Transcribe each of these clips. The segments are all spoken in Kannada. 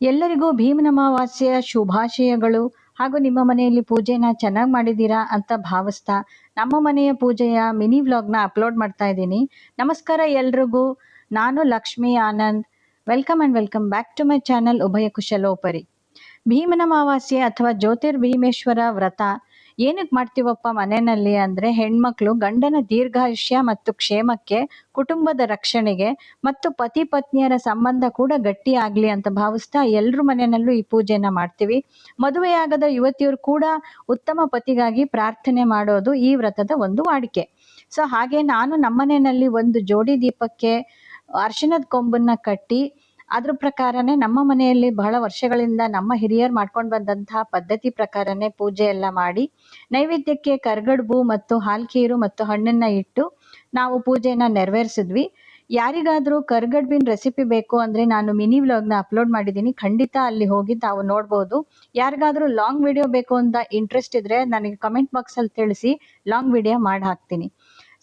ಎಲ್ಲರಿಗೂ ಭೀಮನ ಅಮಾವಾಸ್ಯೆಯ ಶುಭಾಶಯಗಳು. ಹಾಗೂ ನಿಮ್ಮ ಮನೆಯಲ್ಲಿ ಪೂಜೆನ ಚೆನ್ನಾಗಿ ಮಾಡಿದ್ದೀರಾ ಅಂತ ಭಾವಿಸ್ತಾ ನಮ್ಮ ಮನೆಯ ಪೂಜೆಯ ಮಿನಿ ವ್ಲಾಗ್ನ ಅಪ್ಲೋಡ್ ಮಾಡ್ತಾ ಇದ್ದೀನಿ. ನಮಸ್ಕಾರ ಎಲ್ರಿಗೂ. ನಾನು Lakshmi Anand. Welcome and welcome back to my channel ಉಭಯ ಕುಶಲೋಪರಿ. ಭೀಮನ ಅಮಾವಾಸ್ಯೆ ಅಥವಾ ಜ್ಯೋತಿರ್ಭೀಮೇಶ್ವರ ವ್ರತ ಏನಕ್ಕೆ ಮಾಡ್ತೀವಪ್ಪ ಮನೆಯಲ್ಲಿ ಅಂದರೆ, ಹೆಣ್ಮಕ್ಳು ಗಂಡನ ದೀರ್ಘಾಯುಷ್ಯ ಮತ್ತು ಕ್ಷೇಮಕ್ಕೆ, ಕುಟುಂಬದ ರಕ್ಷಣೆಗೆ ಮತ್ತು ಪತಿ ಪತ್ನಿಯರ ಸಂಬಂಧ ಕೂಡ ಗಟ್ಟಿ ಆಗಲಿ ಅಂತ ಭಾವಿಸ್ತಾ ಎಲ್ಲರ ಮನೆಯಲ್ಲೂ ಈ ಪೂಜೆನ ಮಾಡ್ತೀವಿ. ಮದುವೆಯಾಗದ ಯುವತಿಯರು ಕೂಡ ಉತ್ತಮ ಪತಿಗಾಗಿ ಪ್ರಾರ್ಥನೆ ಮಾಡೋದು ಈ ವ್ರತದ ಒಂದು ವಾಡಿಕೆ. ಸೊ ಹಾಗೆ ನಾನು ನಮ್ಮನೆಯಲ್ಲಿ ಒಂದು ಜೋಡಿ ದೀಪಕ್ಕೆ ಅರಿಶಿಣದ ಕೊಂಬನ್ನ ಕಟ್ಟಿ ಅದ್ರ ಪ್ರಕಾರನೇ ನಮ್ಮ ಮನೆಯಲ್ಲಿ ಬಹಳ ವರ್ಷಗಳಿಂದ ನಮ್ಮ ಹಿರಿಯರು ಮಾಡ್ಕೊಂಡು ಬಂದಂತಹ ಪದ್ಧತಿ ಪ್ರಕಾರನೇ ಪೂಜೆ ಎಲ್ಲ ಮಾಡಿ, ನೈವೇದ್ಯಕ್ಕೆ ಕರ್ಗಡ್ಬು ಮತ್ತು ಹಾಲ್ಕೀರು ಮತ್ತು ಹಣ್ಣನ್ನ ಇಟ್ಟು ನಾವು ಪೂಜೆನ ನೆರವೇರಿಸಿದ್ವಿ. ಯಾರಿಗಾದರೂ ಕರ್ಗಡ್ಬಿನ ರೆಸಿಪಿ ಬೇಕು ಅಂದರೆ ನಾನು ಮಿನಿ ವ್ಲಾಗ್ನ ಅಪ್ಲೋಡ್ ಮಾಡಿದ್ದೀನಿ, ಖಂಡಿತ ಅಲ್ಲಿ ಹೋಗಿ ತಾವು ನೋಡ್ಬೋದು. ಯಾರಿಗಾದರೂ ಲಾಂಗ್ ವಿಡಿಯೋ ಬೇಕು ಅಂತ ಇಂಟ್ರೆಸ್ಟ್ ಇದ್ದರೆ ನನಗೆ ಕಮೆಂಟ್ ಬಾಕ್ಸಲ್ಲಿ ತಿಳಿಸಿ, ಲಾಂಗ್ ವಿಡಿಯೋ ಮಾಡಿ ಹಾಕ್ತೀನಿ.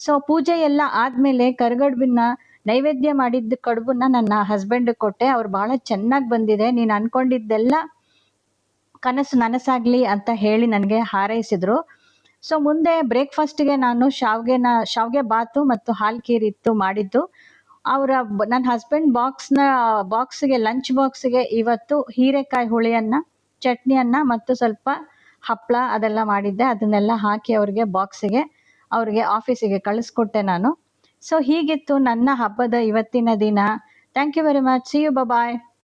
ಸೊ ಪೂಜೆ ಎಲ್ಲ ಆದಮೇಲೆ ಕರ್ಗಡ್ಬಿನ ನೈವೇದ್ಯ ಮಾಡಿದ್ದ ಕಡುಬನ್ನ ನನ್ನ ಹಸ್ಬೆಂಡ್ ಕೊಟ್ಟೆ. ಅವ್ರು ಬಹಳ ಚೆನ್ನಾಗಿ ಬಂದಿದೆ, ನೀನು ಅನ್ಕೊಂಡಿದ್ದೆಲ್ಲ ಕನಸು ನನಸಾಗ್ಲಿ ಅಂತ ಹೇಳಿ ನನಗೆ ಹಾರೈಸಿದ್ರು. ಸೊ ಮುಂದೆ ಬ್ರೇಕ್ಫಾಸ್ಟ್ಗೆ ನಾನು ಶಾವ್ಗೆ ಬಾತು ಮತ್ತು ಹಾಲ್ಕೀರಿತ್ತು ಮಾಡಿದ್ದು. ನನ್ನ ಹಸ್ಬೆಂಡ್ ಬಾಕ್ಸ್ಗೆ ಲಂಚ್ ಬಾಕ್ಸ್ಗೆ ಇವತ್ತು ಹೀರೆಕಾಯಿ ಹುಳಿಯನ್ನ, ಚಟ್ನಿಯನ್ನ ಮತ್ತು ಸ್ವಲ್ಪ ಹಪ್ಪಳ ಅದೆಲ್ಲ ಮಾಡಿದ್ದೆ. ಅದನ್ನೆಲ್ಲ ಹಾಕಿ ಅವ್ರಿಗೆ ಆಫೀಸಿಗೆ ಕಳಿಸ್ಕೊಟ್ಟೆ ನಾನು. ಸೊ ಹೀಗಿತ್ತು ನನ್ನ ಹಬ್ಬದ ಇವತ್ತಿನ ದಿನ. Thank you very much. See you, bye.